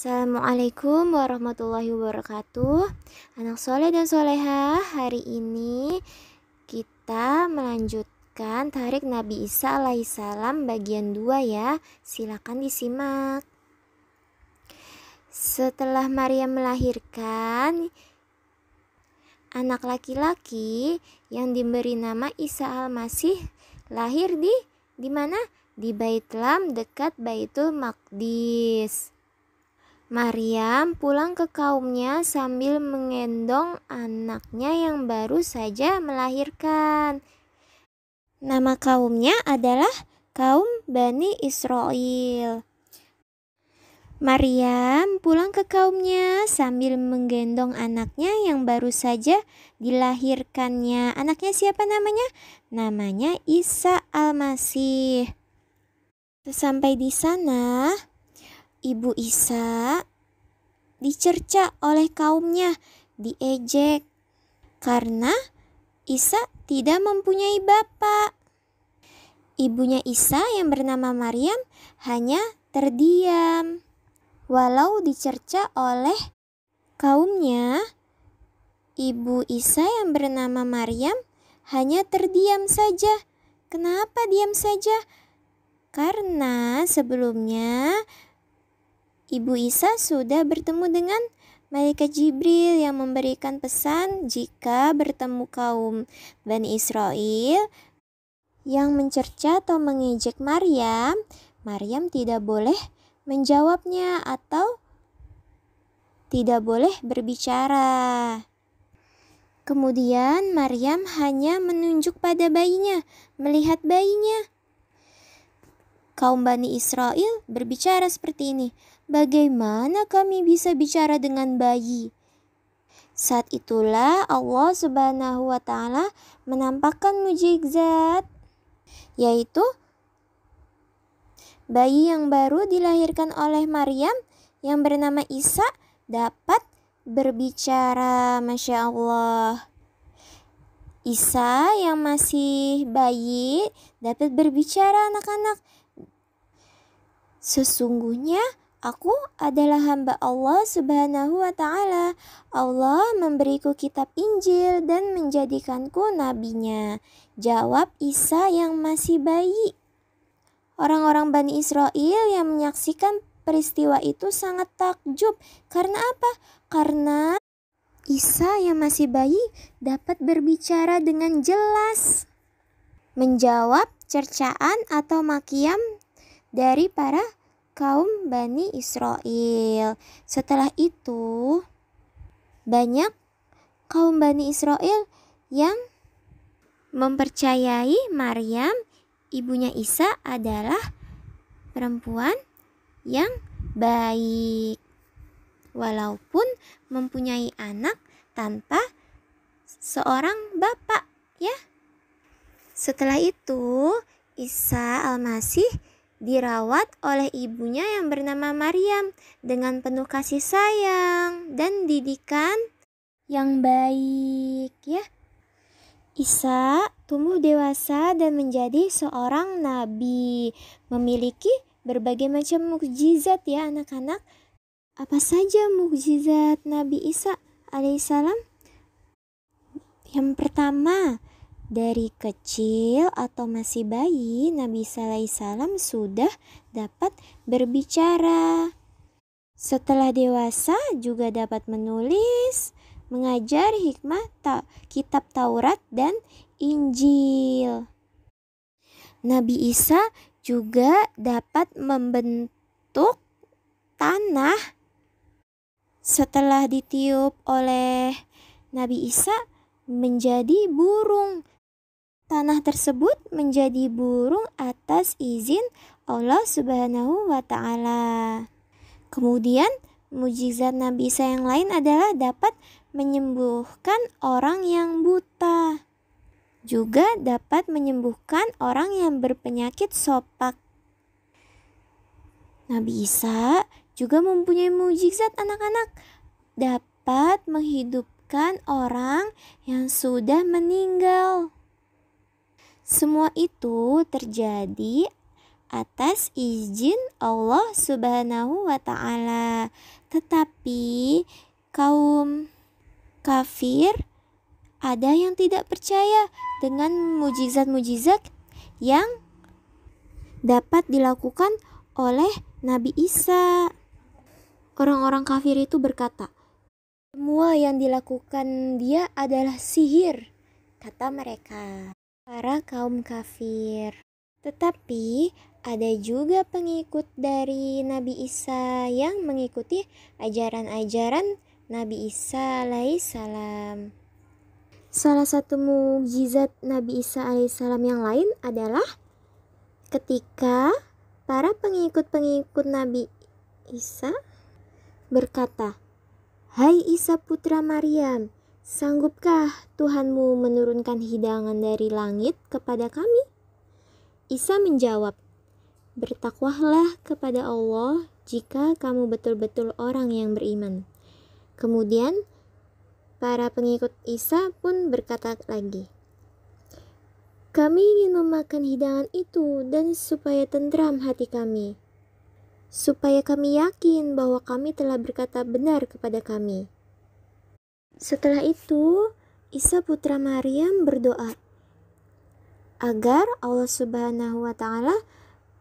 Assalamualaikum warahmatullahi wabarakatuh. Anak soleh dan soleha, hari ini kita melanjutkan Tarik Nabi Isa alaihissalam bagian 2 ya. Silakan disimak. Setelah Maryam melahirkan anak laki-laki yang diberi nama Isa al-Masih, lahir di mana? Di Baitlam dekat Baitul Maqdis. Maryam pulang ke kaumnya sambil menggendong anaknya yang baru saja melahirkan. Nama kaumnya adalah kaum Bani Israel. Maryam pulang ke kaumnya sambil menggendong anaknya yang baru saja dilahirkannya. Anaknya siapa namanya? Namanya Isa al-Masih. Sesampai di sana, Ibu Isa dicerca oleh kaumnya, diejek karena Isa tidak mempunyai bapak. Ibunya Isa yang bernama Maryam hanya terdiam. Walau dicerca oleh kaumnya, Ibu Isa yang bernama Maryam hanya terdiam saja. Kenapa diam saja? Karena sebelumnya Ibu Isa sudah bertemu dengan Malaikat Jibril yang memberikan pesan jika bertemu kaum Bani Israel yang mencerca atau mengejek Maryam, Maryam tidak boleh menjawabnya atau tidak boleh berbicara. Kemudian Maryam hanya menunjuk pada bayinya, melihat bayinya. Kaum Bani Israel berbicara seperti ini, "Bagaimana kami bisa bicara dengan bayi?" Saat itulah Allah Subhanahu wa Ta'ala menampakkan mukjizat, yaitu bayi yang baru dilahirkan oleh Maryam yang bernama Isa dapat berbicara. Masya Allah. Isa yang masih bayi dapat berbicara, anak-anak. Sesungguhnya aku adalah hamba Allah Subhanahu wa Ta'ala. Allah memberiku kitab Injil dan menjadikanku nabinya. Jawab Isa yang masih bayi. Orang-orang Bani Israel yang menyaksikan peristiwa itu sangat takjub. Karena apa? Karena Isa yang masih bayi dapat berbicara dengan jelas, menjawab cercaan atau makian dari para kaum Bani Israel. Setelah itu, banyak kaum Bani Israel yang mempercayai Maryam, ibunya Isa, adalah perempuan yang baik, walaupun mempunyai anak tanpa seorang bapak, ya. Setelah itu, Isa al-Masih dirawat oleh ibunya yang bernama Maryam dengan penuh kasih sayang dan didikan yang baik, ya. Isa tumbuh dewasa dan menjadi seorang nabi, memiliki berbagai macam mukjizat, ya anak-anak. Apa saja mukjizat Nabi Isa alaihissalam? Yang pertama, dari kecil atau masih bayi, Nabi Isa alaihissalam sudah dapat berbicara. Setelah dewasa juga dapat menulis, mengajar hikmah kitab Taurat dan Injil. Nabi Isa juga dapat membentuk tanah. Setelah ditiup oleh Nabi Isa menjadi burung. Tanah tersebut menjadi burung atas izin Allah Subhanahu wa Ta'ala. Kemudian mukjizat Nabi Isa yang lain adalah dapat menyembuhkan orang yang buta. Juga dapat menyembuhkan orang yang berpenyakit sopak. Nabi Isa juga mempunyai mukjizat, anak-anak. Dapat menghidupkan orang yang sudah meninggal. Semua itu terjadi atas izin Allah Subhanahu wa Ta'ala. Tetapi kaum kafir ada yang tidak percaya dengan mujizat-mujizat yang dapat dilakukan oleh Nabi Isa. Orang-orang kafir itu berkata, semua yang dilakukan dia adalah sihir, kata mereka, para kaum kafir. Tetapi ada juga pengikut dari Nabi Isa yang mengikuti ajaran-ajaran Nabi Isa alaihissalam. Salah satu mukjizat Nabi Isa alaihissalam yang lain adalah ketika para pengikut-pengikut Nabi Isa berkata, "Hai Isa putra Maryam, sanggupkah Tuhanmu menurunkan hidangan dari langit kepada kami?" Isa menjawab, "Bertakwalah kepada Allah jika kamu betul-betul orang yang beriman." Kemudian para pengikut Isa pun berkata lagi, "Kami ingin memakan hidangan itu dan supaya tentram hati kami, supaya kami yakin bahwa kami telah berkata benar kepada kami." Setelah itu, Isa putra Maryam berdoa agar Allah Subhanahu wa Ta'ala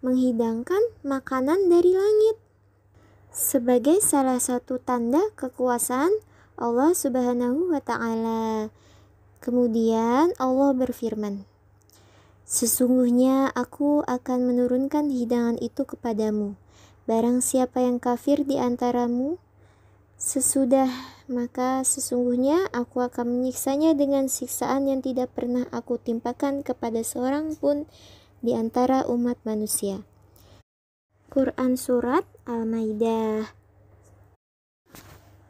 menghidangkan makanan dari langit sebagai salah satu tanda kekuasaan Allah Subhanahu wa Ta'ala. Kemudian Allah berfirman, "Sesungguhnya aku akan menurunkan hidangan itu kepadamu. Barang siapa yang kafir di antaramu sesudah, maka sesungguhnya aku akan menyiksanya dengan siksaan yang tidak pernah aku timpakan kepada seorang pun di antara umat manusia." Quran Surat Al-Maidah.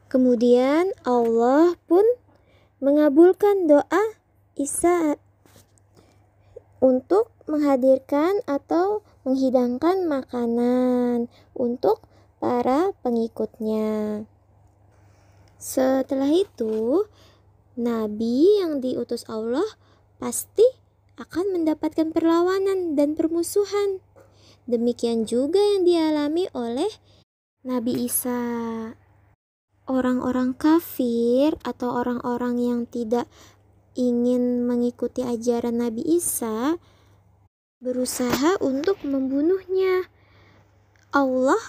Kemudian Allah pun mengabulkan doa Isa untuk menghadirkan atau menghidangkan makanan untuk para pengikutnya. Setelah itu, Nabi yang diutus Allah pasti akan mendapatkan perlawanan dan permusuhan. Demikian juga yang dialami oleh Nabi Isa. Orang-orang kafir atau orang-orang yang tidak ingin mengikuti ajaran Nabi Isa berusaha untuk membunuhnya. Allah,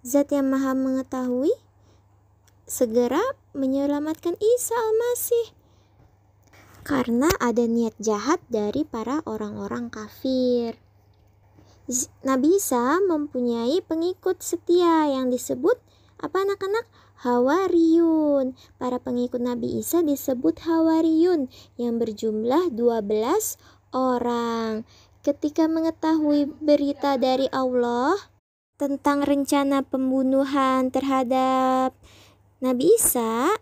Zat yang Maha Mengetahui, segera menyelamatkan Isa Al-Masih karena ada niat jahat dari para orang-orang kafir. Nabi Isa mempunyai pengikut setia yang disebut apa anak-anak? Hawariyun. Para pengikut Nabi Isa disebut Hawariyun yang berjumlah 12 orang. Ketika mengetahui berita dari Allah tentang rencana pembunuhan terhadap Nabi Isa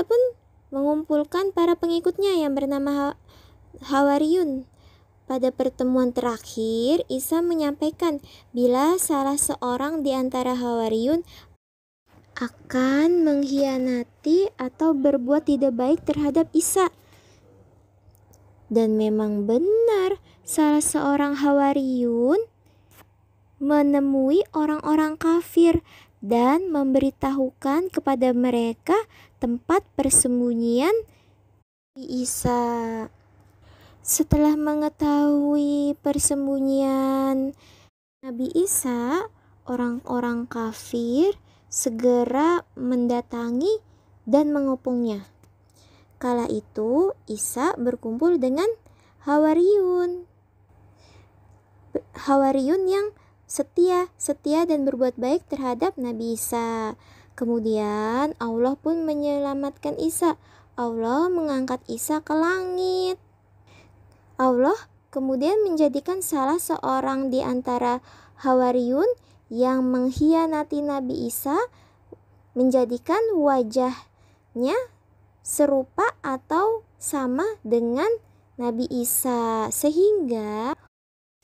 pun mengumpulkan para pengikutnya yang bernama Hawariyun. Pada pertemuan terakhir, Isa menyampaikan bila salah seorang di antara Hawariyun akan mengkhianati atau berbuat tidak baik terhadap Isa. Dan memang benar, salah seorang Hawariyun menemui orang-orang kafir dan memberitahukan kepada mereka tempat persembunyian Isa. Setelah mengetahui persembunyian Nabi Isa, orang-orang kafir segera mendatangi dan mengepungnya. Kala itu Isa berkumpul dengan Hawariyun yang setia dan berbuat baik terhadap Nabi Isa. Kemudian Allah pun menyelamatkan Isa. Allah mengangkat Isa ke langit. Allah kemudian menjadikan salah seorang di antara Hawariyun yang mengkhianati Nabi Isa menjadikan wajahnya serupa atau sama dengan Nabi Isa, sehingga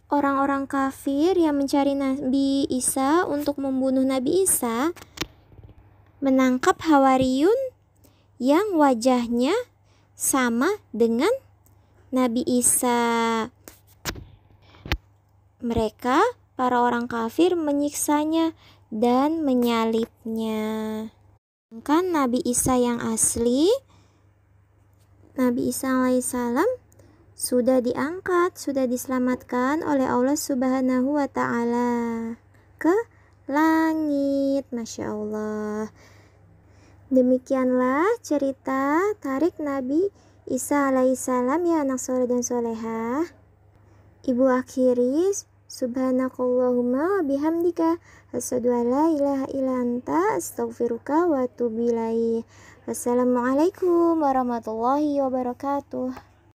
orang-orang kafir yang mencari Nabi Isa untuk membunuh Nabi Isa menangkap Hawariyun yang wajahnya sama dengan Nabi Isa. Mereka, para orang kafir, menyiksanya dan menyalibnya. Kan Nabi Isa yang asli, Nabi Isa alaihissalam sudah diangkat, sudah diselamatkan oleh Allah Subhanahu wa Ta'ala ke langit. Masya Allah. Demikianlah cerita tarik Nabi Isa alaihissalam ya anak soleh dan solehah. Ibu akhiri, subhanakallahumma wa bihamdika asyhadu an la ilaha illa anta astaghfiruka wa atubu ilaik. Wassalamualaikum warahmatullahi wabarakatuh.